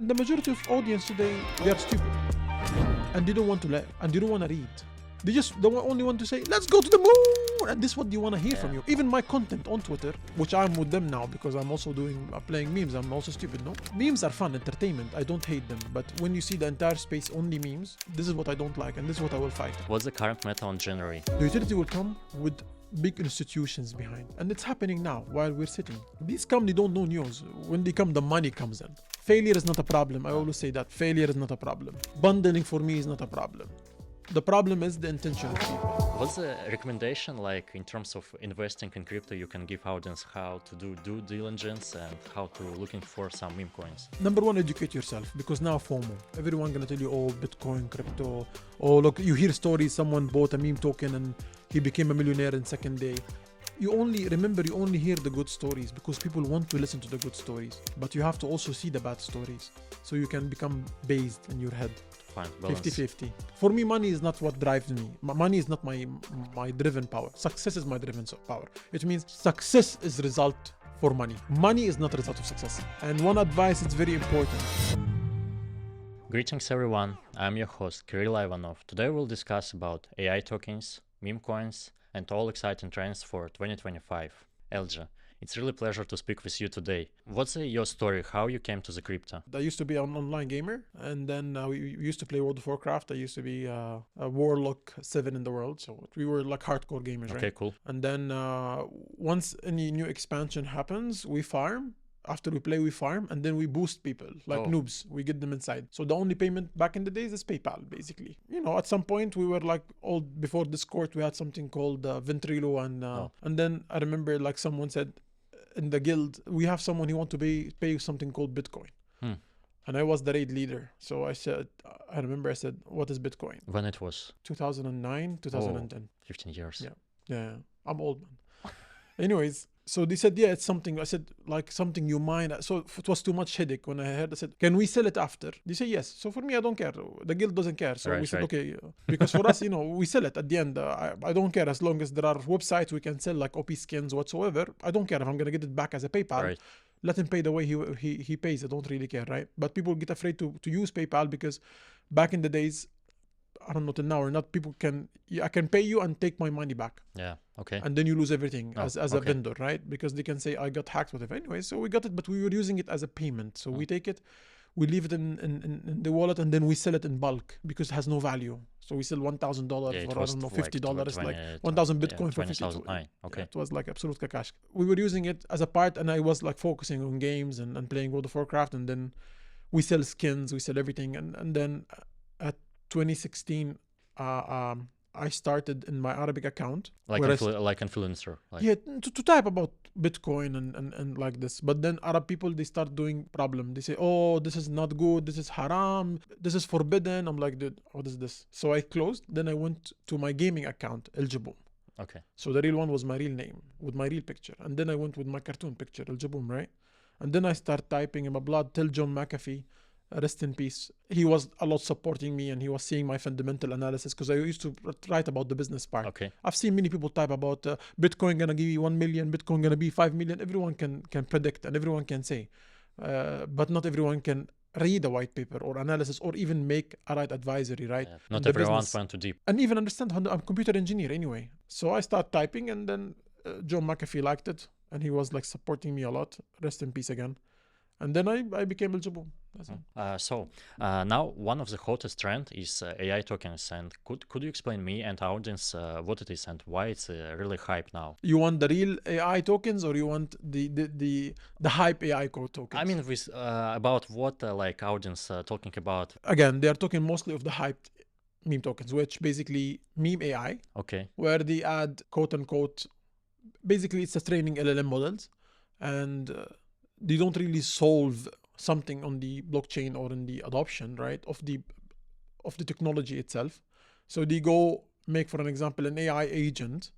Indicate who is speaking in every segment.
Speaker 1: The majority of audience today, they are stupid. And they don't want to learn. And they don't want to read. They only want to say, let's go to the moon. And this is what they want to hear from you. Even my content on Twitter, which I'm with them now because I'm also playing memes. I'm also stupid, no? Memes are fun, entertainment. I don't hate them. But when you see the entire space only memes, this is what I don't like. And this is what I will fight.
Speaker 2: What's the current meta on January?
Speaker 1: The utility will come with big institutions behind. And it's happening now while we're sitting. These come, they don't know news. When they come, the money comes in. Failure is not a problem. I always say that. Failure is not a problem. Bundling for me is not a problem. The problem is the intention of people.
Speaker 2: What's the recommendation like in terms of investing in crypto? You can give audience how to do due diligence and how to looking for some meme coins.
Speaker 1: Number one, educate yourself, because now FOMO. Everyone gonna tell you, oh, Bitcoin, crypto. Oh, look, you hear stories, someone bought a meme token and he became a millionaire in second day. You only hear the good stories because people want to listen to the good stories. But you have to also see the bad stories so you can become based in your head.
Speaker 2: Fine, balance.
Speaker 1: 50-50. For me, money is not what drives me. Money is not my driven power. Success is my driven power. It means success is result for money. Money is not a result of success. And one advice is very important.
Speaker 2: Greetings everyone, I'm your host Kirill Ivanov. Today we'll discuss about AI tokens, meme coins, and all exciting trends for 2025. Elja, it's really a pleasure to speak with you today. What's your story, how you came to the crypto?
Speaker 1: I used to be an online gamer, and then we used to play World of Warcraft. I used to be a Warlock 7 in the world, so we were like hardcore gamers, right?
Speaker 2: Okay, cool.
Speaker 1: And then once any new expansion happens, we farm. After we play, we farm, and then we boost people like noobs. We get them inside. So the only payment back in the days is PayPal, basically. You know, at some point we were like before Discord, we had something called Ventrilo, and then I remember like someone said in the guild, we have someone who want to pay something called Bitcoin. And I was the raid leader. So I said, what is Bitcoin?
Speaker 2: When it was?
Speaker 1: 2009, 2010.
Speaker 2: 15 years.
Speaker 1: Yeah. I'm old, man. Anyways. So they said, yeah, it's something. I said, like something you mine. So it was too much headache when I heard. I said, can we sell it after? They say yes. So for me, I don't care. The guild doesn't care. So we said, okay. Because for us, we sell it at the end. I don't care as long as there are websites we can sell like OP skins whatsoever. I don't care if I'm going to get it back as a PayPal. Right. Let him pay the way he pays. I don't really care, right? But people get afraid to use PayPal because back in the days, I don't know till now or not, I can pay you and take my money back.
Speaker 2: Yeah, okay.
Speaker 1: And then you lose everything as a vendor, right? Because they can say, I got hacked, whatever. Anyway, so we got it, but we were using it as a payment. So we take it, we leave it in the wallet, and then we sell it in bulk because it has no value. So we sell $1,000 for, I don't know, $50, like 1,000 Bitcoin for 50.
Speaker 2: Okay.
Speaker 1: It was like absolute cash. We were using it as a part, and I was like focusing on games and playing World of Warcraft, and then we sell skins, we sell everything. And then at 2016, I started in my Arabic account.
Speaker 2: Like influencer.
Speaker 1: Yeah, to type about Bitcoin and like this. But then Arab people, they start doing problem. They say, oh, this is not good. This is haram. This is forbidden. I'm like, dude, what is this? So I closed. Then I went to my gaming account, Eljaboom.
Speaker 2: Okay.
Speaker 1: So the real one was my real name with my real picture. And then I went with my cartoon picture, Eljaboom, right? And then I start typing in my blood, tell John McAfee, rest in peace. He was a lot supporting me, and he was seeing my fundamental analysis because I used to write about the business part.
Speaker 2: Okay.
Speaker 1: I've seen many people type about Bitcoin gonna give you 1 million, Bitcoin gonna be 5 million. Everyone can predict and everyone can say, but not everyone can read a white paper or analysis or even make a right advisory, right?
Speaker 2: Yeah. Not everyone went too deep.
Speaker 1: And even understand how I'm a computer engineer anyway. So I start typing, and then John McAfee liked it, and he was like supporting me a lot. Rest in peace again. And then I became Eljaboom.
Speaker 2: Now one of the hottest trend is AI tokens, and could you explain me and our audience what it is and why it's really hype now?
Speaker 1: You want the real AI tokens, or you want the hype AI tokens?
Speaker 2: I mean, with about what like audience talking about?
Speaker 1: Again, they are talking mostly of the hyped meme tokens, which basically meme AI.
Speaker 2: Okay.
Speaker 1: Where they add quote unquote, basically it's a training LLM models, and they don't really solve something on the blockchain or in the adoption, right, of the technology itself. So they go make, for an example, an AI agent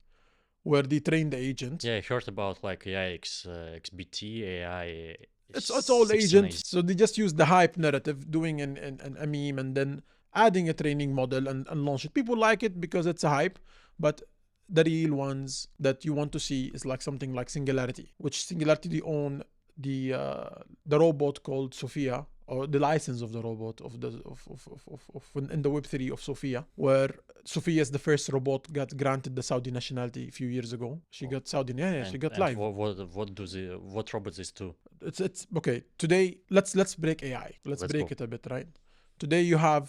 Speaker 1: where they train the agent.
Speaker 2: Yeah, I heard about like AI XBT, AI.
Speaker 1: It's all agents. So they just use the hype narrative, doing a meme and then adding a training model and launch it. People like it because it's a hype, but the real ones that you want to see is like something like Singularity, which Singularity they own the robot called Sophia or the license of the robot in the Web3 of Sophia, where Sophia is the first robot got granted the Saudi nationality a few years ago. She got Saudi, she got live.
Speaker 2: What robots is do?
Speaker 1: It's okay. Today, let's break AI. Let's break it a bit, right? Today you have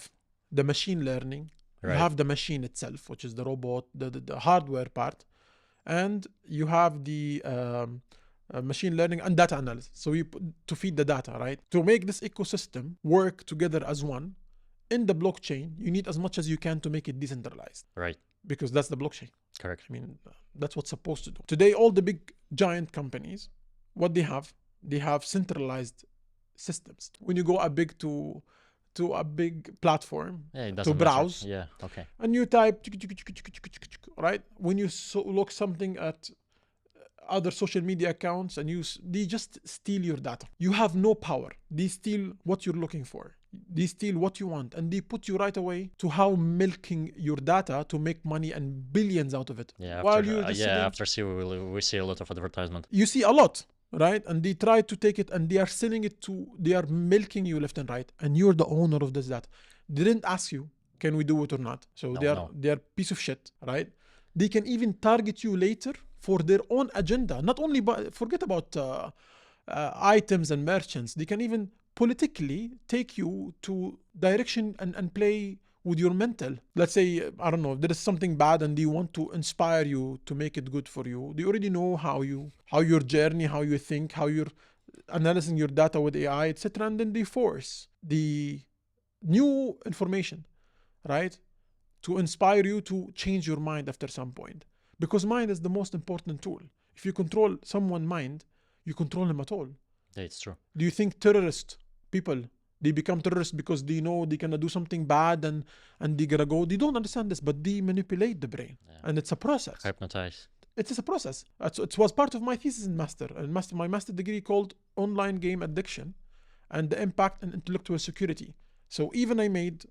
Speaker 1: the machine learning.
Speaker 2: Right.
Speaker 1: You have the machine itself, which is the robot, the hardware part, and you have the machine learning and data analysis. So to feed the data, right? To make this ecosystem work together as one in the blockchain, you need as much as you can to make it decentralized.
Speaker 2: Right.
Speaker 1: Because that's the blockchain.
Speaker 2: Correct.
Speaker 1: I mean, that's what's supposed to do. Today, all the big giant companies, what they have centralized systems. When you go to a big platform to browse, and you type, right? When you look something at other social media accounts and they just steal your data. You have no power. They steal what you're looking for. They steal what you want, and they put you right away to how milking your data to make money and billions out of it.
Speaker 2: Yeah, after we see a lot of advertisement.
Speaker 1: You see a lot. Right? And they try to take it and they are selling it they are milking you left and right. And you're the owner of this data. They didn't ask you, can we do it or not? So they are piece of shit, right? They can even target you later for their own agenda. Not only, forget about items and merchants. They can even politically take you to direction and play with your mental. Let's say, I don't know, there is something bad and they want to inspire you to make it good for you. They already know how your journey, how you think, how you're analyzing your data with AI, etc. And then they force the new information, right? To inspire you to change your mind after some point. Because mind is the most important tool. If you control someone's mind, you control him at all.
Speaker 2: Yeah, it's true.
Speaker 1: Do you think terrorist people, they become terrorists because they know they're gonna do something bad and they're gonna go? They don't understand this, but they manipulate the brain, and it's a process.
Speaker 2: Hypnotize.
Speaker 1: It is a process. It was part of my thesis in my master degree called Online Game Addiction and the Impact on Intellectual Security. So even I made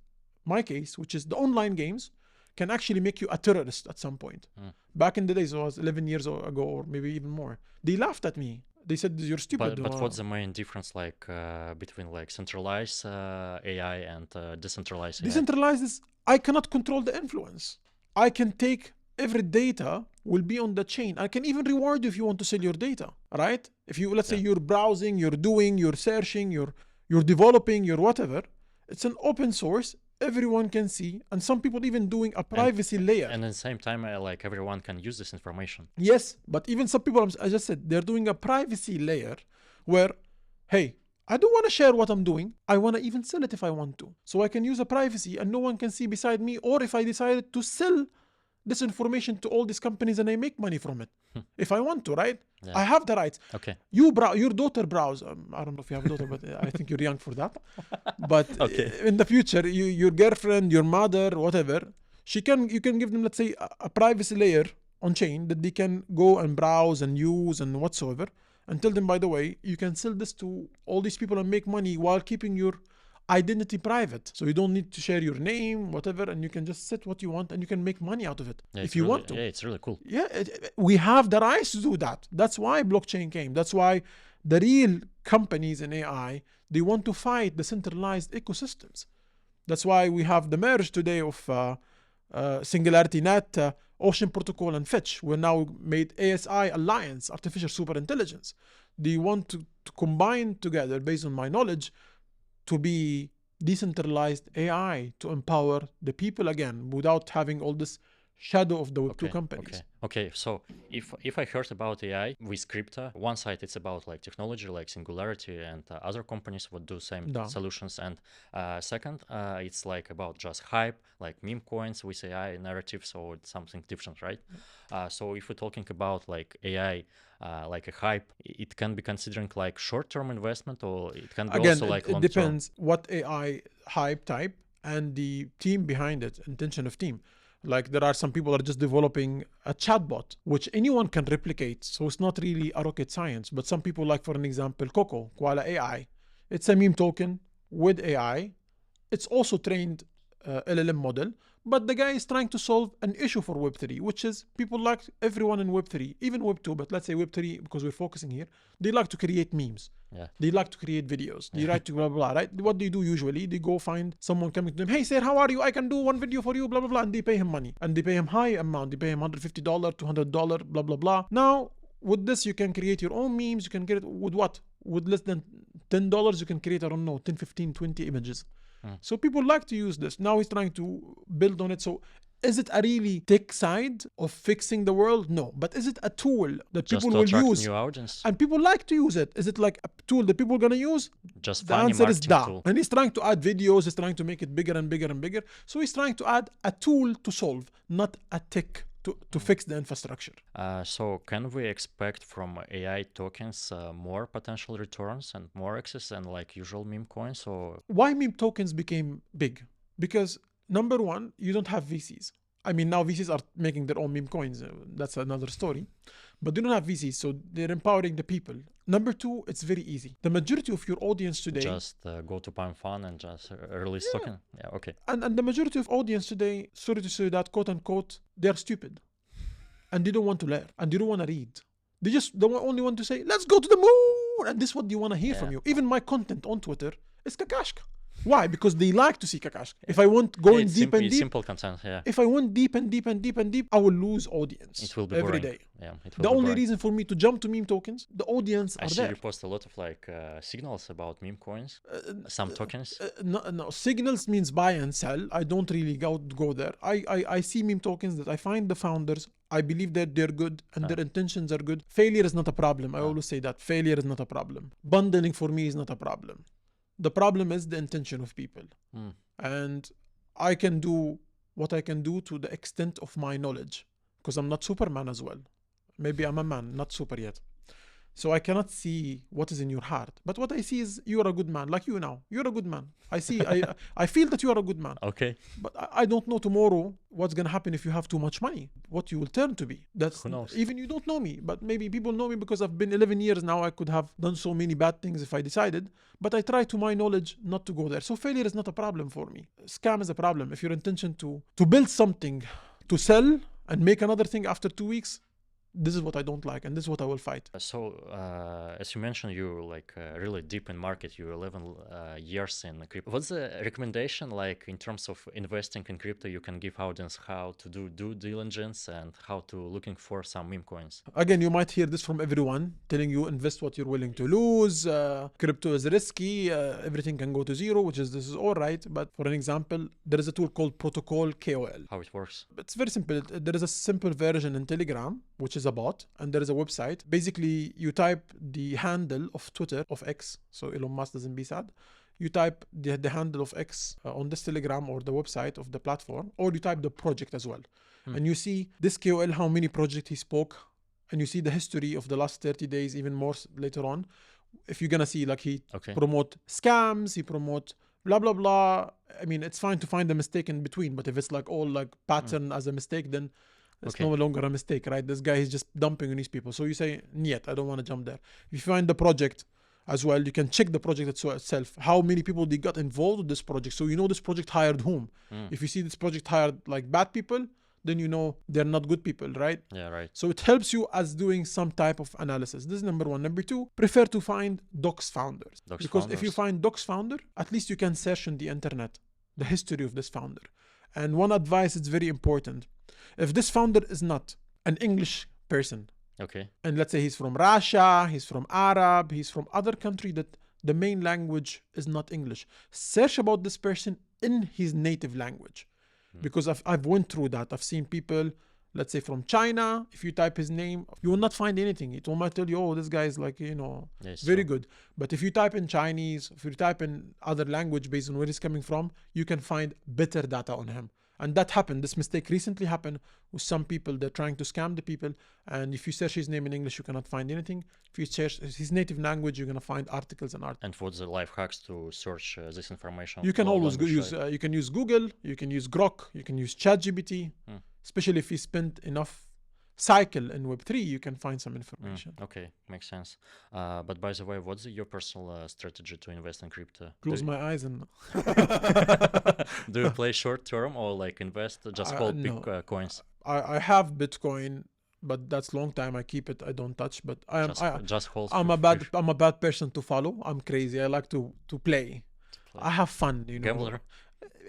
Speaker 1: my case, which is the online games can actually make you a terrorist at some point. Back in the days, it was 11 years ago or maybe even more. They laughed at me. They said, you're stupid.
Speaker 2: But what's the main difference between centralized AI and decentralized AI?
Speaker 1: Decentralized is, I cannot control the influence. I can take every data will be on the chain. I can even reward you if you want to sell your data, right? If you, let's say you're browsing, you're searching, you're developing, you're whatever. It's an open source. Everyone can see, and some people even doing a privacy layer.
Speaker 2: And at the same time, everyone can use this information.
Speaker 1: Yes, but even some people, I just said, they're doing a privacy layer where, hey, I don't want to share what I'm doing. I want to even sell it if I want to. So I can use a privacy and no one can see beside me, or if I decided to sell this information to all these companies and I make money from it. If I want to, right? Yeah. I have the rights.
Speaker 2: Okay.
Speaker 1: Your daughter browse. I don't know if you have a daughter, but I think you're young for that. But in the future, your girlfriend, your mother, whatever, you can give them, let's say, a privacy layer on chain that they can go and browse and use and whatsoever, and tell them, by the way, you can sell this to all these people and make money while keeping your identity private. So you don't need to share your name, whatever, and you can just set what you want and you can make money out of it if you want to.
Speaker 2: Yeah, it's really cool.
Speaker 1: Yeah, we have the rights to do that. That's why blockchain came. That's why the real companies in AI, they want to fight the centralized ecosystems. That's why we have the merge today of Singularity Net, Ocean Protocol, and Fetch. We're now made ASI Alliance, Artificial Superintelligence. They want to combine together, based on my knowledge, to be decentralized AI, to empower the people again without having all this shadow of the Web2 companies.
Speaker 2: Okay. So if I heard about AI with crypto, one side it's about technology, Singularity, and other companies would do same solutions, and second it's about just hype, meme coins with AI narratives, or something different, right? So if we're talking about AI, a hype, it can be considering short-term investment, or it can be also long-term.
Speaker 1: It depends what AI hype type and the team behind it, intention of team. There are some people that are just developing a chatbot, which anyone can replicate. So it's not really a rocket science. But some people, for an example, Coco, Koala AI. It's a meme token with AI. It's also trained LLM model, but the guy is trying to solve an issue for Web3, which is people like everyone in Web3, even Web2, but let's say Web3 because we're focusing here, they like to create memes.
Speaker 2: Yeah.
Speaker 1: They like to create videos. They like to blah, blah, blah, right? What they do usually, they go find someone coming to them, hey, sir, how are you? I can do one video for you, blah, blah, blah. And they pay him money. And they pay him high amount. They pay him $150, $200, blah, blah, blah. Now, with this, you can create your own memes. You can get it with what? With less than $10, you can create, I don't know, 10, 15, 20 images. So people like to use this. Now he's trying to build on it. So is it a really tech side of fixing the world? No. But is it a tool that
Speaker 2: Just
Speaker 1: people
Speaker 2: to
Speaker 1: will
Speaker 2: attract
Speaker 1: use?
Speaker 2: new audience.
Speaker 1: And people like to use it. Is it like a tool that people are going to use?
Speaker 2: Just
Speaker 1: The
Speaker 2: funny
Speaker 1: answer is
Speaker 2: marketing
Speaker 1: da.
Speaker 2: tool.
Speaker 1: And he's trying to add videos. He's trying to make it bigger and bigger and bigger. So he's trying to add a tool to solve, not a tech to fix the infrastructure.
Speaker 2: So can we expect from AI tokens more potential returns and more access than like usual meme coins? Or
Speaker 1: Why meme tokens became big? Because number one, you don't have VCs. I mean, now VCs are making their own meme coins. That's another story. But they don't have VCs, so they're empowering the people. Number two, it's very easy. The majority of your audience today...
Speaker 2: just go to Palm Fun and just release token? Yeah, okay.
Speaker 1: And the majority of audience today, sorry to say that, quote unquote, they're stupid. And they don't want to learn. And they don't want to read. They just don't only want to say, let's go to the moon. And this is what they want to hear from you. Even my content on Twitter is kakashka. Why? Because they like to see kakashka. If I want going deep and deep,
Speaker 2: simple content, yeah.
Speaker 1: if I went deep and deep and deep and deep, I will lose audience.
Speaker 2: It will be
Speaker 1: every
Speaker 2: boring.
Speaker 1: day.
Speaker 2: Yeah, it will
Speaker 1: The
Speaker 2: be
Speaker 1: only
Speaker 2: boring.
Speaker 1: reason for me to jump to meme tokens, the audience
Speaker 2: I
Speaker 1: are
Speaker 2: see
Speaker 1: there.
Speaker 2: you post a lot of like signals about meme coins, some tokens.
Speaker 1: No, signals means buy and sell. I don't really go there. I see meme tokens that I find the founders. I believe that they're good and their intentions are good. Failure is not a problem. I always say that. Failure is not a problem. Bundling for me is not a problem. The problem is the intention of people. And I can do what I can do to the extent of my knowledge, because I'm not Superman as well. Maybe I'm a man, not super yet. So I cannot see what is in your heart. But what I see is you're a good man, like you now. You're a good man. I feel that you are a good man.
Speaker 2: Okay.
Speaker 1: But I don't know tomorrow what's going to happen if you have too much money, what you will turn to be. That's
Speaker 2: Who knows?
Speaker 1: Even you don't know me, but maybe people know me because I've been 11 years now. I could have done so many bad things if I decided, but I try to my knowledge not to go there. So failure is not a problem for me. Scam is a problem. If your intention to build something, to sell and make another thing after 2 weeks, this is what I don't like, and this is what I will fight.
Speaker 2: So, as you mentioned, you're like really deep in market. You're 11 years in crypto. What's the recommendation like in terms of investing in crypto? You can give audience how to do due diligence and how to looking for some meme coins.
Speaker 1: Again, you might hear this from everyone telling you invest what you're willing to lose. Crypto is risky. Everything can go to zero, this is all right. But for an example, there is a tool called Protocol KOL.
Speaker 2: How it works?
Speaker 1: It's very simple. There is a simple version in Telegram, which is a bot, and there is a website. Basically, you type the handle of Twitter, of X, so Elon Musk doesn't be sad. You type the handle of X on this Telegram or the website of the platform, or you type the project as well. And you see this KOL, how many projects he spoke, and you see the history of the last 30 days, even more later on. If you're going to see, like, he promote scams, he promote blah, blah, blah. I mean, it's fine to find a mistake in between, but if it's like all like pattern as a mistake, then it's no longer a mistake, right? This guy is just dumping on these people. So you say, niet, I don't want to jump there. If you find the project as well, you can check the project itself. How many people they got involved with this project. So you know this project hired whom. If you see this project hired like bad people, then you know they're not good people, right?
Speaker 2: Yeah, right.
Speaker 1: So it helps you as doing some type of analysis. This is number one. Number two, prefer to find docs founders. If you find docs founder, at least you can search on the internet the history of this founder. And one advice is very important. If this founder is not an English person, and let's say he's from Russia, he's from Arab, he's from other country that the main language is not English, search about this person in his native language. Because I've went through that. I've seen people, let's say from China, if you type his name, you will not find anything. It will might tell you, oh, this guy is like, very good. But if you type in Chinese, if you type in other language based on where he's coming from, you can find better data on him. And that happened. This mistake recently happened with some people. They're trying to scam the people. And if you search his name in English, you cannot find anything. If you search his native language, you're going to find articles and articles.
Speaker 2: And what's the life hacks to search this information?
Speaker 1: You can always use you can use Google, you can use Grok, you can use ChatGPT, especially if you spend enough cycle in Web3, you can find some information.
Speaker 2: Okay, makes sense. But by the way, what's your personal strategy to invest in crypto?
Speaker 1: Close my eyes and
Speaker 2: Do you play short term or like invest, just hold big
Speaker 1: no.
Speaker 2: coins?
Speaker 1: I have Bitcoin, but that's long time. I keep it. I don't touch. But
Speaker 2: Just hold.
Speaker 1: I'm a bad person to follow. I'm crazy. I like to play.
Speaker 2: play.
Speaker 1: I have fun. You know.
Speaker 2: Gambler?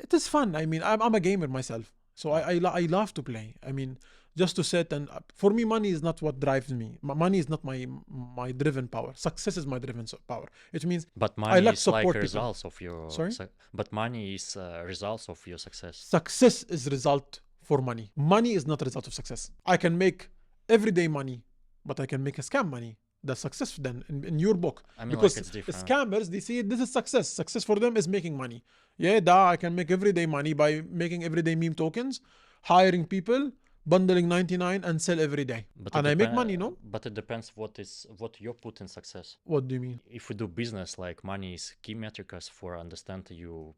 Speaker 1: It is fun. I mean, I'm a gamer myself, so I love to play. I mean, just to sit and for me, money is not what drives me. Money is not my driven power. Success is my driven power. It means
Speaker 2: But money
Speaker 1: I like
Speaker 2: is
Speaker 1: support
Speaker 2: like
Speaker 1: people.
Speaker 2: results of your.
Speaker 1: Sorry?
Speaker 2: But money is results of your success.
Speaker 1: Success is result for money. Money is not a result of success. I can make everyday money, but I can make a scam money. That's success then in your book.
Speaker 2: I mean,
Speaker 1: Because
Speaker 2: like it's different.
Speaker 1: scammers, they see this is success. Success for them is making money. Yeah, I can make everyday money by making everyday meme tokens, hiring people, bundling 99 and sell every day.
Speaker 2: But
Speaker 1: And I make money, no?
Speaker 2: But it depends what you put in success.
Speaker 1: What do you mean?
Speaker 2: If we do business, like money is key metrics for understand you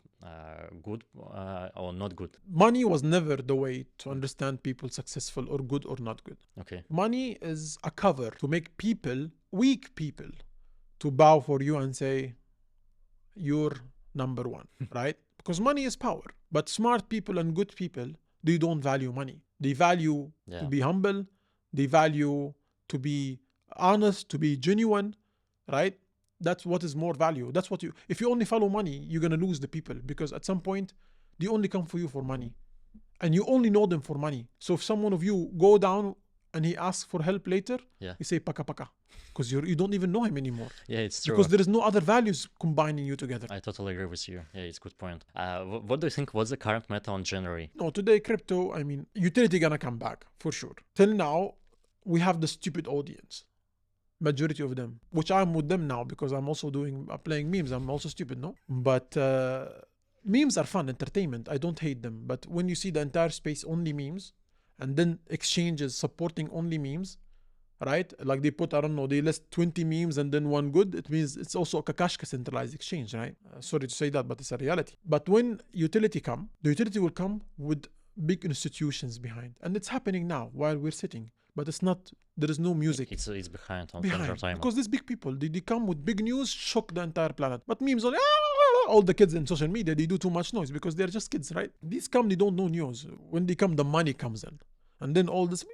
Speaker 2: good or not good.
Speaker 1: Money was never the way to understand people successful or good or not good.
Speaker 2: Okay.
Speaker 1: Money is a cover to make people, weak people, to bow for you and say, you're number one, right? Because money is power. But smart people and good people, they don't value money. They value to be humble. They value to be honest, to be genuine, right? That's what is more value. That's what if you only follow money, you're going to lose the people because at some point, they only come for you for money. And you only know them for money. So if someone of you go down and he asks for help later, you say paka paka. Because you don't even know him anymore.
Speaker 2: Yeah, it's true.
Speaker 1: Because there is no other values combining you together.
Speaker 2: I totally agree with you. Yeah, it's a good point. What do you think? What's the current meta on January?
Speaker 1: No, today crypto, I mean, utility gonna come back for sure. Till now, we have the stupid audience. Majority of them, which I'm with them now because I'm also playing memes. I'm also stupid, no? But memes are fun, entertainment. I don't hate them. But when you see the entire space only memes and then exchanges supporting only memes, right? Like they put, I don't know, they list 20 memes and then one good. It means it's also a Kakashka centralized exchange, right? Sorry to say that, but it's a reality. But when utility come, the utility will come with big institutions behind. And it's happening now while we're sitting. But it's not, there is no music.
Speaker 2: It's behind on entertainment.
Speaker 1: Because these big people, they come with big news, shock the entire planet. But memes only, all the kids in social media, they do too much noise because they're just kids, right? These come, they don't know news. When they come, the money comes in. And then all this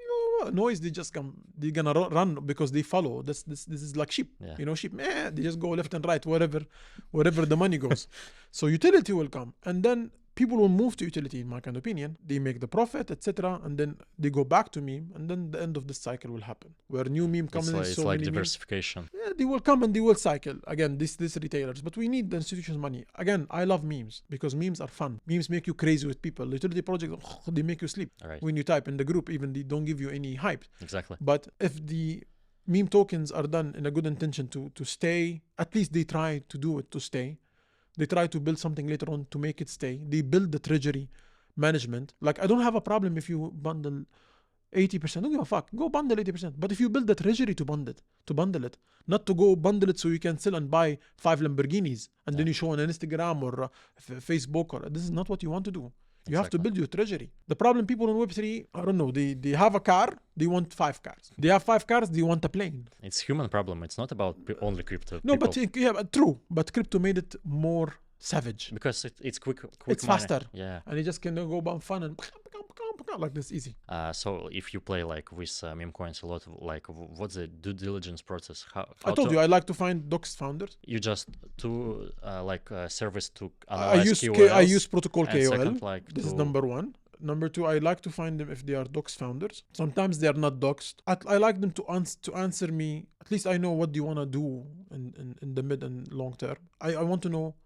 Speaker 1: noise, they just come, they're gonna run because they follow. This is like sheep. You know, sheep, they just go left and right, wherever the money goes. So utility will come. And then people will move to utility, in my kind of opinion. They make the profit, etc., and then they go back to meme, and then the end of this cycle will happen, where new meme comes in.
Speaker 2: It's like diversification.
Speaker 1: Yeah, they will come and they will cycle again. These retailers, but we need the institutions' money. Again, I love memes because memes are fun. Memes make you crazy with people. Utility projects, they make you sleep when you type in the group. Even they don't give you any hype.
Speaker 2: Exactly.
Speaker 1: But if the meme tokens are done in a good intention to stay, at least they try to do it to stay. They try to build something later on to make it stay. They build the treasury management. Like, I don't have a problem if you bundle 80%. Don't give a fuck. Go bundle 80%. But if you build the treasury to bundle it, not to go bundle it so you can sell and buy 5 Lamborghinis and then you show on Instagram or Facebook, or this is not what you want to do. You have to build your treasury. The problem, people on Web3, I don't know, they have a car, they want 5 cars. They have 5 cars, they want a plane.
Speaker 2: It's human problem. It's not about only crypto.
Speaker 1: No, but true. But crypto made it more savage.
Speaker 2: Because it's quick
Speaker 1: it's
Speaker 2: money.
Speaker 1: Faster.
Speaker 2: Yeah.
Speaker 1: And you just can go about fun and like this, easy.
Speaker 2: So if you play like with meme coins a lot, like what's the due diligence process? How
Speaker 1: I told you I like to find doxed founders.
Speaker 2: You just do service to
Speaker 1: analyze
Speaker 2: KOLs,
Speaker 1: I use protocol KOL.
Speaker 2: Second,
Speaker 1: this is number one. Number two, I like to find them if they are doxed founders. Sometimes they are not doxed. I like them to answer me. At least I know what do you want to do in the mid and long term. I want to know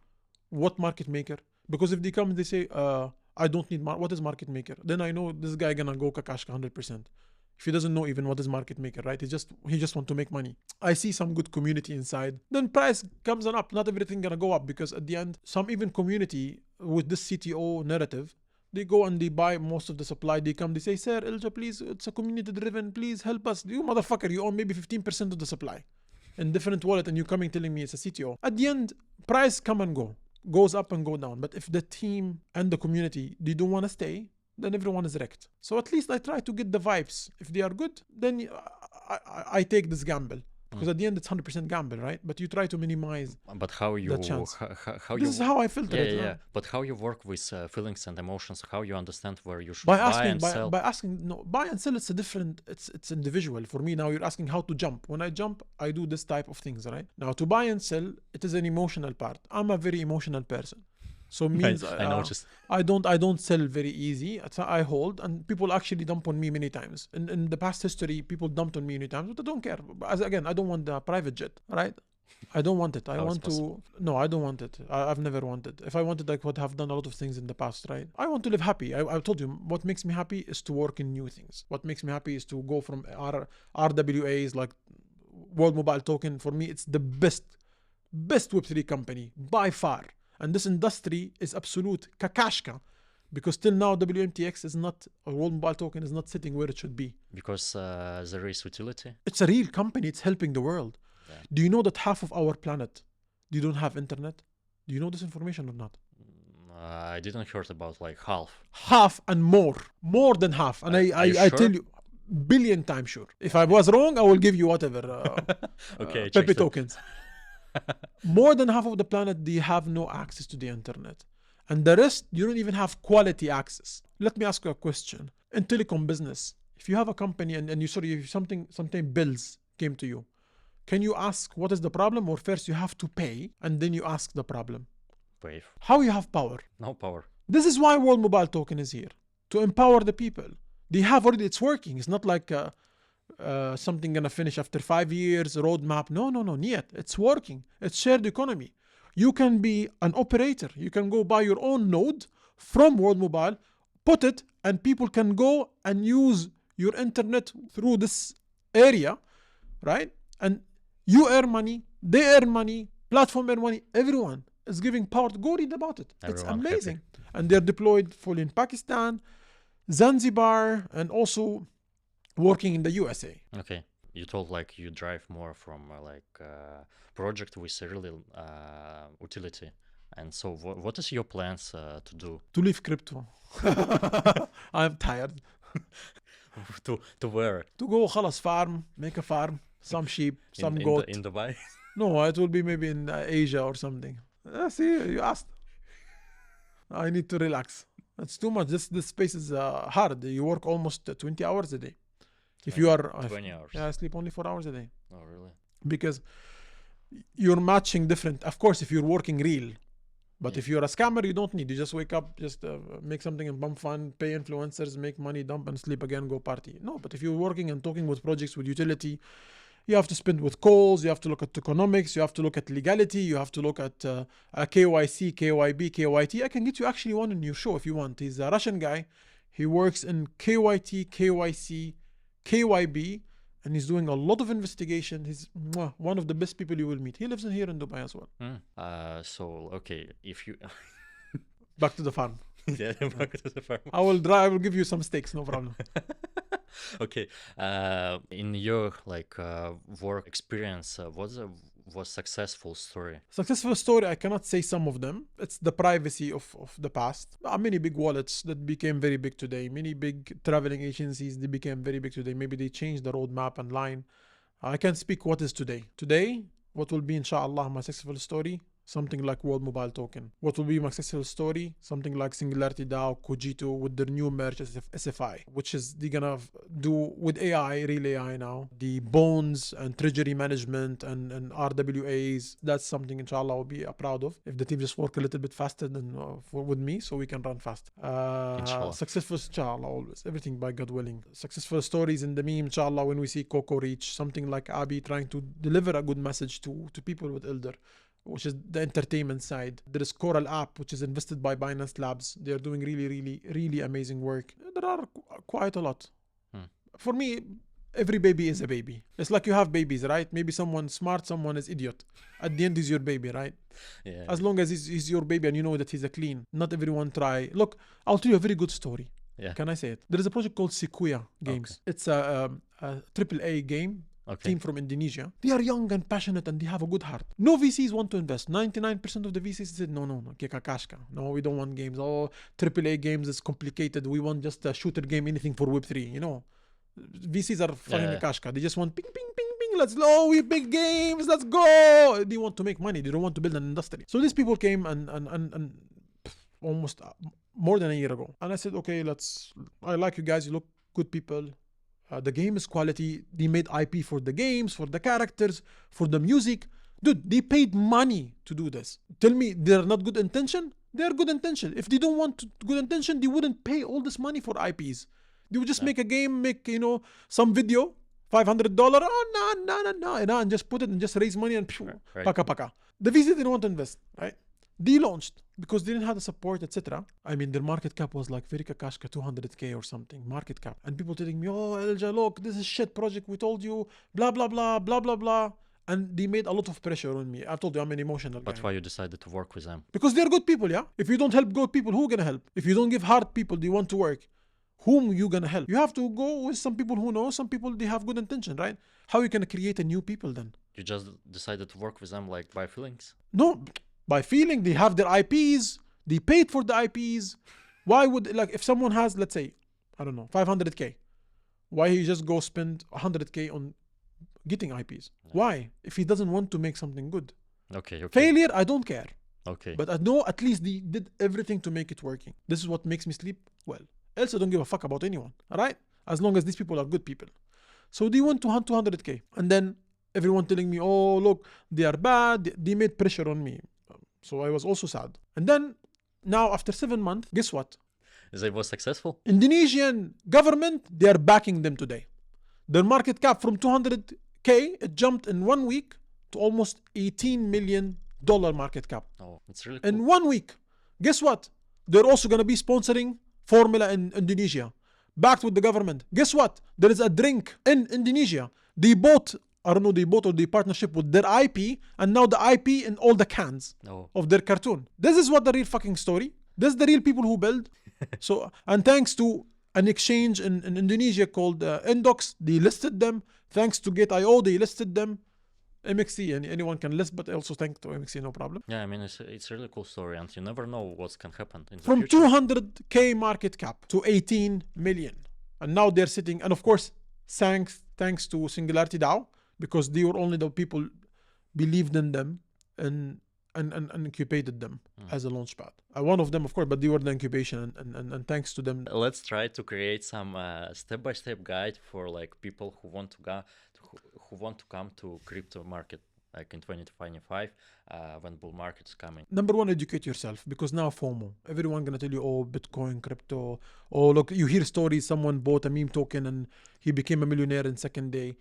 Speaker 1: what market maker. Because if they come and they say, I don't need what is market maker, then I know this guy gonna go Kakashka 100%. If he doesn't know even what is market maker, right? He just want to make money. I see some good community inside. Then price comes on up. Not everything gonna go up because at the end, some even community with this CTO narrative, they go and they buy most of the supply. They come, they say, Sir Elja, please, it's a community driven. Please help us. You motherfucker, you own maybe 15% of the supply in different wallet, and you coming telling me it's a CTO. At the end, price come and go. Goes up and go down. But if the team and the community, they don't want to stay, then everyone is wrecked. So at least I try to get the vibes. If they are good, then I take this gamble. Because at the end, it's 100% gamble, right? But you try to minimize
Speaker 2: But how you
Speaker 1: the chance.
Speaker 2: how
Speaker 1: This
Speaker 2: you
Speaker 1: is how I filter it.
Speaker 2: yeah. But how you work with feelings and emotions? How you understand where you should
Speaker 1: By
Speaker 2: buy
Speaker 1: asking,
Speaker 2: and sell?
Speaker 1: by asking, no, buy and sell. It's a different. It's individual. For me now, you're asking how to jump. When I jump, I do this type of things, right? Now to buy and sell, it is an emotional part. I'm a very emotional person, so means
Speaker 2: I noticed.
Speaker 1: I don't sell very easy. I hold, and people actually dump on me many times. In the past history, people dumped on me many times, but I don't care. Again, I don't want the private jet, right? I don't want it. I
Speaker 2: How is
Speaker 1: want to. No, I don't want it. I've never wanted. If I wanted, I would have done a lot of things in the past, right? I want to live happy. I told you, what makes me happy is to work in new things. What makes me happy is to go from RWAs like World Mobile Token. For me, it's the best Web3 company by far. And this industry is absolute kakashka. Because till now, WMTX is not, or World Mobile Token is not sitting where it should be.
Speaker 2: Because there is utility.
Speaker 1: It's a real company. It's helping the world.
Speaker 2: Yeah.
Speaker 1: Do you know that half of our planet, they don't have internet? Do you know this information or not?
Speaker 2: I didn't heard about like half.
Speaker 1: Half and more than half. And I
Speaker 2: sure?
Speaker 1: tell you, billion times sure. If I was wrong, I will give you whatever.
Speaker 2: Okay,
Speaker 1: Pepe
Speaker 2: check that.
Speaker 1: tokens. More than half of the planet, they have no access to the internet. And the rest, you don't even have quality access. Let me ask you a question. In telecom business, if you have a company and you if something bills came to you, can you ask what is the problem, or first you have to pay and then you ask the problem?
Speaker 2: Brave.
Speaker 1: How you have power?
Speaker 2: No power.
Speaker 1: This is why World Mobile Token is here, to empower the people. They have already, it's working. It's not like something gonna finish after 5 years, roadmap. No, yet. It's working. It's shared economy. You can be an operator. You can go buy your own node from World Mobile, put it, and people can go and use your internet through this area, right? And you earn money, they earn money, platform earn money, everyone is giving power. Go read about it. It's amazing.
Speaker 2: Happy.
Speaker 1: And they're deployed fully in Pakistan, Zanzibar, and also working in the USA.
Speaker 2: Okay. You told like you drive more from project with a really utility. And so what is your plans to do?
Speaker 1: To leave crypto. I'm tired.
Speaker 2: to where?
Speaker 1: To go خلاص farm, make a farm, some sheep, some goat.
Speaker 2: In Dubai?
Speaker 1: No, it will be maybe in Asia or something. See, you asked. I need to relax. It's too much. This space is hard. You work almost 20 hours a day. If you are
Speaker 2: 20 hours.
Speaker 1: Yeah, I sleep only 4 hours a day.
Speaker 2: Oh, really?
Speaker 1: Because you're matching different. Of course, if you're working real, but if you're a scammer, you don't need. You just wake up, just make something and bump fun, pay influencers, make money, dump and sleep again, go party. No, but if you're working and talking with projects with utility, you have to spend with calls, you have to look at economics, you have to look at legality, you have to look at KYC, KYB, KYT. I can get you actually one in your show if you want. He's a Russian guy. He works in KYT, KYC, KYB, and he's doing a lot of investigation. He's one of the best people you will meet. He lives here in Dubai as well.
Speaker 2: So, okay, if you...
Speaker 1: Back to the farm.
Speaker 2: Yeah, back to the farm.
Speaker 1: I will give you some steaks, no problem.
Speaker 2: Okay. In your work experience, what's was successful story?
Speaker 1: Successful story, I cannot say some of them. It's the privacy of the past. Many big wallets that became very big today. Many big traveling agencies, they became very big today. Maybe they changed the roadmap and line. I can't speak what is today. Today, what will be, inshallah, my successful story? Something like World Mobile Token. What will be my successful story? Something like Singularity DAO, Cogito with their new merge SFI, which is they're gonna do with AI, real AI now. The bonds and treasury management and RWAs. That's something, inshallah, I'll be proud of. If the team just work a little bit faster than with me, so we can run fast. Successful, inshallah, always. Everything by God willing. Successful stories in the meme, inshallah, when we see Coco reach something like Abi trying to deliver a good message to people with Elder, which is the entertainment side. There is Coral app, which is invested by Binance Labs. They are doing really, really, really amazing work. There are quite a lot. For me, every baby is a baby. It's like you have babies, right? Maybe someone smart, someone is idiot. At the end, he's your baby, right?
Speaker 2: Yeah.
Speaker 1: As long as he's your baby and you know that he's a clean. Not everyone try. Look, I'll tell you a very good story.
Speaker 2: Yeah.
Speaker 1: Can I say it? There is a project called Sequoia Games.
Speaker 2: Okay.
Speaker 1: It's a AAA game.
Speaker 2: Okay.
Speaker 1: team from Indonesia. They are young and passionate and they have a good heart. No VCs want to invest. 99% of the VCs said, no, kekakashka. No, we don't want games. Oh, AAA games is complicated. We want just a shooter game, anything for Web3, you know. VCs are fucking kashka. They just want ping, ping, ping, ping. Let's go. We big games. Let's go. They want to make money. They don't want to build an industry. So these people came and almost more than a year ago. And I said, okay, I like you guys. You look good people. The game is quality. They made IP for the games, for the characters, for the music. Dude, they paid money to do this. Tell me they're not good intention? They're good intention. If they don't want good intention, they wouldn't pay all this money for IPs. They would just make a game, make, some video, $500. Oh, no, and just put it and just raise money and paka. The VC didn't want to invest, right? They launched because they didn't have the support, etc. I mean, their market cap was like very kakashka, 200K or something, market cap. And people telling me, oh, Elja, look, this is shit project. We told you, blah, blah, blah, blah, blah, blah. And they made a lot of pressure on me. I've told you I'm an emotional guy.
Speaker 2: That's why you decided to work with them.
Speaker 1: Because they're good people, yeah? If you don't help good people, who gonna help? If you don't give hard people, they want to work, whom you gonna help? You have to go with some people who know, some people, they have good intention, right? How you can create a new people then?
Speaker 2: You just decided to work with them like by feelings?
Speaker 1: No, by feeling. They have their IPs. They paid for the IPs. Why would, like, if someone has, let's say, I don't know, 500K, why he just go spend 100K on getting IPs? Why? If he doesn't want to make something good.
Speaker 2: Okay.
Speaker 1: Failure, I don't care.
Speaker 2: Okay.
Speaker 1: But I know at least they did everything to make it working. This is what makes me sleep well. Else I don't give a fuck about anyone, all right? As long as these people are good people. So they went to 200K. And then everyone telling me, oh, look, they are bad. They made pressure on me. So I was also sad. And then now after 7 months, guess what?
Speaker 2: They were successful?
Speaker 1: Indonesian government, they are backing them today. Their market cap from 200K, it jumped in 1 week to almost $18 million market cap.
Speaker 2: Oh, it's really cool.
Speaker 1: In 1 week. Guess what? They're also going to be sponsoring Formula in Indonesia. Backed with the government. Guess what? There is a drink in Indonesia. They bought or they partnership with their IP, and now the IP in all the cans of their cartoon. This is what the real fucking story. This is the real people who build. So, and thanks to an exchange in Indonesia called Indox, they listed them. Thanks to Gate.io, they listed them. MXC, and anyone can list, but also thanks to MXC, no problem.
Speaker 2: Yeah, I mean, it's a really cool story, and you never know what can happen in the
Speaker 1: From
Speaker 2: future.
Speaker 1: 200K market cap to 18 million. And now they're sitting, and of course, thanks to Singularity DAO, because they were only the people believed in them and incubated them as a launchpad. One of them, of course, but they were the incubation, and thanks to them.
Speaker 2: Let's try to create some step-by-step guide for like people who want to come to crypto market like in 2025 when bull market is coming.
Speaker 1: Number one, educate yourself, because now FOMO. Everyone gonna tell you, oh, Bitcoin, crypto. Oh, look, you hear stories. Someone bought a meme token and he became a millionaire in second day.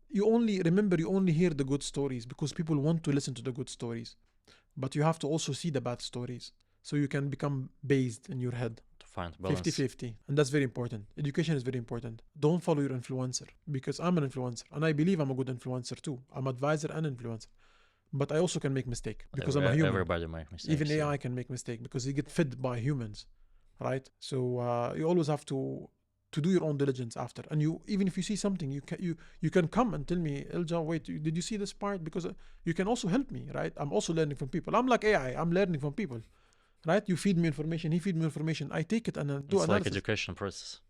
Speaker 1: You only hear the good stories because people want to listen to the good stories. But you have to also see the bad stories so you can become based in your head.
Speaker 2: To find balance.
Speaker 1: 50-50. And that's very important. Education is very important. Don't follow your influencer, because I'm an influencer and I believe I'm a good influencer too. I'm advisor and influencer. But I also can make mistake because I'm a human.
Speaker 2: Everybody makes mistakes.
Speaker 1: Even AI can make mistake because they get fed by humans, right? So you always have to do your own diligence after. And you, even if you see something, you can come and tell me, Elja, wait, did you see this part? Because you can also help me, right? I'm also learning from people. I'm like AI. I'm learning from people, right? You feed me information. He feed me information. I take it and do analysis.
Speaker 2: It's like education process.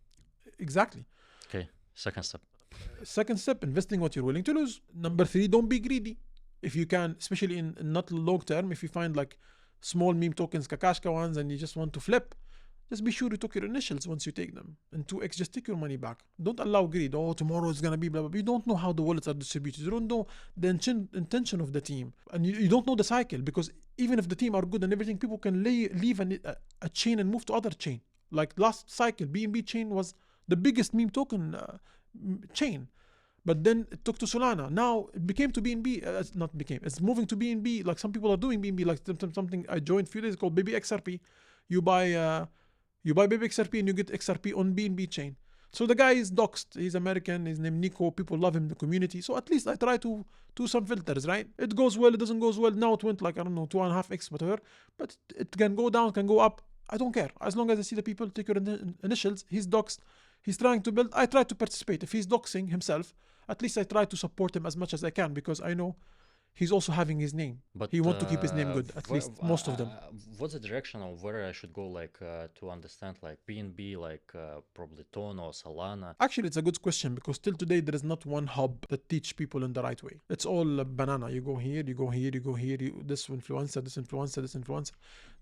Speaker 1: Exactly.
Speaker 2: Okay. Second step, investing what you're willing to lose. Number 3, don't be greedy. If you can, especially in not long term, if you find like small meme tokens, kakashka ones, and you just want to flip, just be sure you took your initials once you take them. And 2x, just take your money back. Don't allow greed. Oh, tomorrow it's going to be blah, blah, blah. You don't know how the wallets are distributed. You don't know the intention of the team. And you don't know the cycle, because even if the team are good and everything, people can leave a chain and move to other chain. Like last cycle, BNB chain was the biggest meme token chain. But then it took to Solana. Now it became to BNB. It's moving to BNB. Like some people are doing BNB. Like something I joined a few days ago, Baby XRP. You buy Baby XRP and you get XRP on BNB chain. So the guy is doxed. He's American. His name Nico. People love him in the community. So at least I try to do some filters, right? It goes well. It doesn't go well. Now it went like, I don't know, 2.5x, whatever. But it can go down, can go up. I don't care. As long as I see the people take your initials. He's doxed. He's trying to build. I try to participate. If he's doxing himself,
Speaker 1: at least I try to support him as much as I can because I know he's also having his name.
Speaker 2: But
Speaker 1: He want to keep his name good, at least most of them.
Speaker 2: What's the direction of where I should go, like to understand, like BNB, like probably Tono or Solana?
Speaker 1: Actually, it's a good question because till today there is not one hub that teach people in the right way. It's all banana. You go here, you go here, you go here. This influencer, this influencer, this influencer.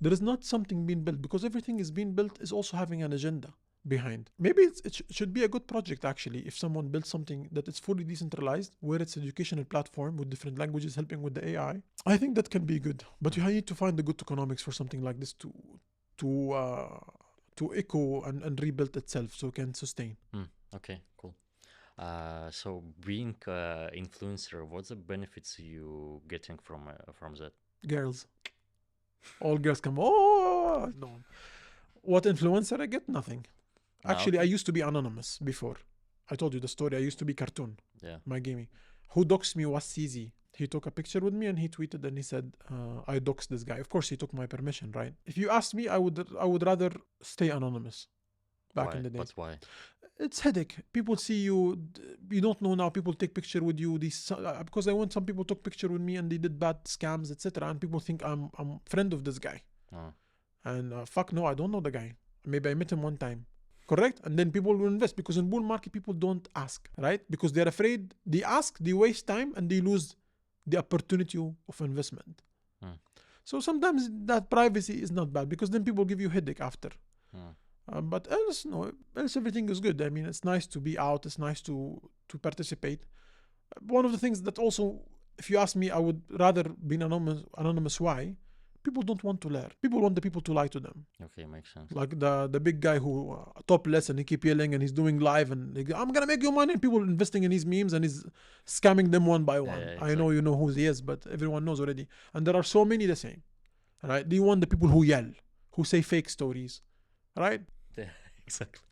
Speaker 1: There is not something being built because everything is being built is also having an agenda behind. Maybe it should be a good project actually if someone builds something that is fully decentralized where it's an educational platform with different languages helping with the AI. I think that can be good, but you need to find the good tokenomics for something like this to echo and rebuild itself so it can sustain.
Speaker 2: Okay, cool. So being influencer, what's the benefits you getting from that?
Speaker 1: Girls. All girls come, oh no. What influencer I get? Nothing. Actually,
Speaker 2: okay.
Speaker 1: I used to be anonymous before. I told you the story. I used to be cartoon.
Speaker 2: Yeah.
Speaker 1: My gaming. Who doxed me was CZ. He took a picture with me and he tweeted and he said, I doxed this guy. Of course, he took my permission, right? If you asked me, I would rather stay anonymous back in the days.
Speaker 2: But why?
Speaker 1: It's headache. People see you. You don't know now. People take picture with you. Because I want some people took picture with me and they did bad scams, etc. And people think I'm friend of this guy. And fuck no, I don't know the guy. Maybe I met him one time. Correct? And then people will invest because in bull market, people don't ask, right? Because they're afraid. They ask, they waste time, and they lose the opportunity of investment. So sometimes that privacy is not bad because then people give you headache after. But else, no. Else everything is good. I mean, it's nice to be out. It's nice to participate. One of the things that also, if you ask me, I would rather be anonymous. Why? People don't want to learn. People want the people to lie to them.
Speaker 2: Okay, makes sense.
Speaker 1: Like the big guy who topless and he keep yelling and he's doing live and I'm gonna make you money. People investing in his memes and he's scamming them one by one.
Speaker 2: Exactly.
Speaker 1: I know you know who he is, but everyone knows already. And there are so many the same. Right? They want the people who yell, who say fake stories. Right?
Speaker 2: Yeah, exactly.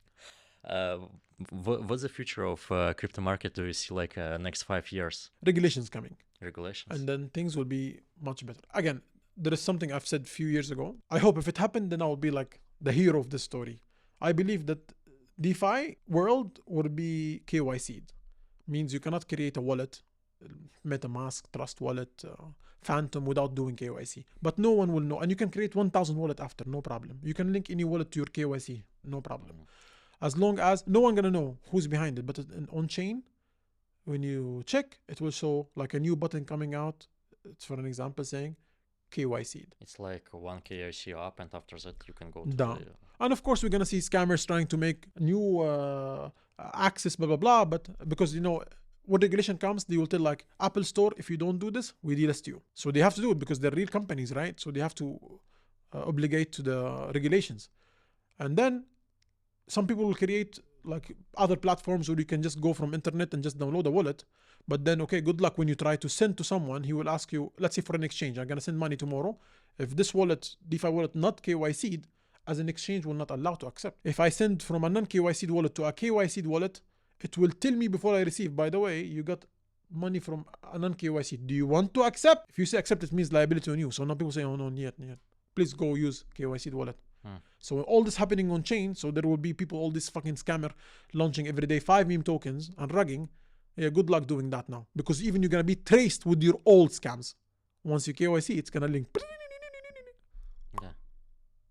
Speaker 2: What's the future of crypto market? Do you see like next 5 years?
Speaker 1: Regulations coming.
Speaker 2: Regulations.
Speaker 1: And then things will be much better. Again, there is something I've said a few years ago. I hope if it happened, then I will be like the hero of this story. I believe that DeFi world will be KYC'd. Means you cannot create a wallet, MetaMask, Trust Wallet, Phantom without doing KYC. But no one will know. And you can create 1,000 wallet after, no problem. You can link any wallet to your KYC, no problem. As long as no one gonna know who's behind it. But on chain, when you check, it will show like a new button coming out. It's for an example saying KYC'd.
Speaker 2: It's like one KYC up, and after that you can go to
Speaker 1: down. And of course, we're gonna see scammers trying to make new access, blah blah blah. But because when regulation comes, they will tell like Apple Store, if you don't do this, we delist you. So they have to do it because they're real companies, right? So they have to obligate to the regulations. And then some people will create like other platforms where you can just go from internet and just download a wallet. But then, okay, good luck when you try to send to someone. He will ask you, let's say for an exchange, I'm going to send money tomorrow. If this wallet, DeFi wallet, not KYC'd, as an exchange will not allow to accept. If I send from a non-KYC'd wallet to a KYC'd wallet, it will tell me before I receive, by the way, you got money from a non-KYC. Do you want to accept? If you say accept, it means liability on you. So now people say, oh no, yet. Please go use KYC'd wallet. So all this happening on chain, so there will be people, all this fucking scammer launching every day 5 meme tokens and rugging. Yeah, good luck doing that now. Because even you're going to be traced with your old scams. Once you KYC, it's going to link.
Speaker 2: Yeah.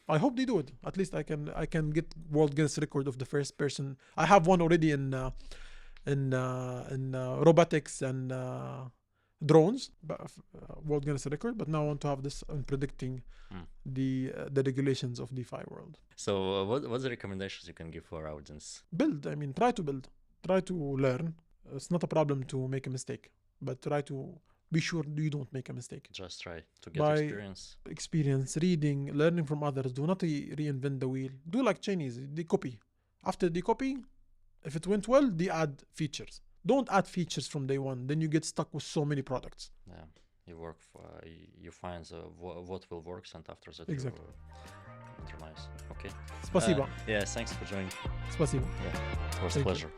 Speaker 1: I hope they do it. At least I can get world Guinness record of the first person. I have one already in robotics and drones, world Guinness record. But now I want to have this on predicting the regulations of DeFi world.
Speaker 2: So what's the recommendations you can give for our audience?
Speaker 1: Build. I mean, try to build. Try to learn. It's not a problem to make a mistake, but try to be sure you don't make a mistake.
Speaker 2: Just try to get
Speaker 1: experience, reading, learning from others. Do not reinvent the wheel. Do like Chinese. They copy. After they copy, if it went well, they add features. Don't add features from day one. Then you get stuck with so many products.
Speaker 2: Yeah, you find what will work, and after that
Speaker 1: exactly.
Speaker 2: You internalize. Okay.
Speaker 1: Спасибо.
Speaker 2: Yeah, thanks for joining.
Speaker 1: Спасибо.
Speaker 2: Yeah, it was a pleasure.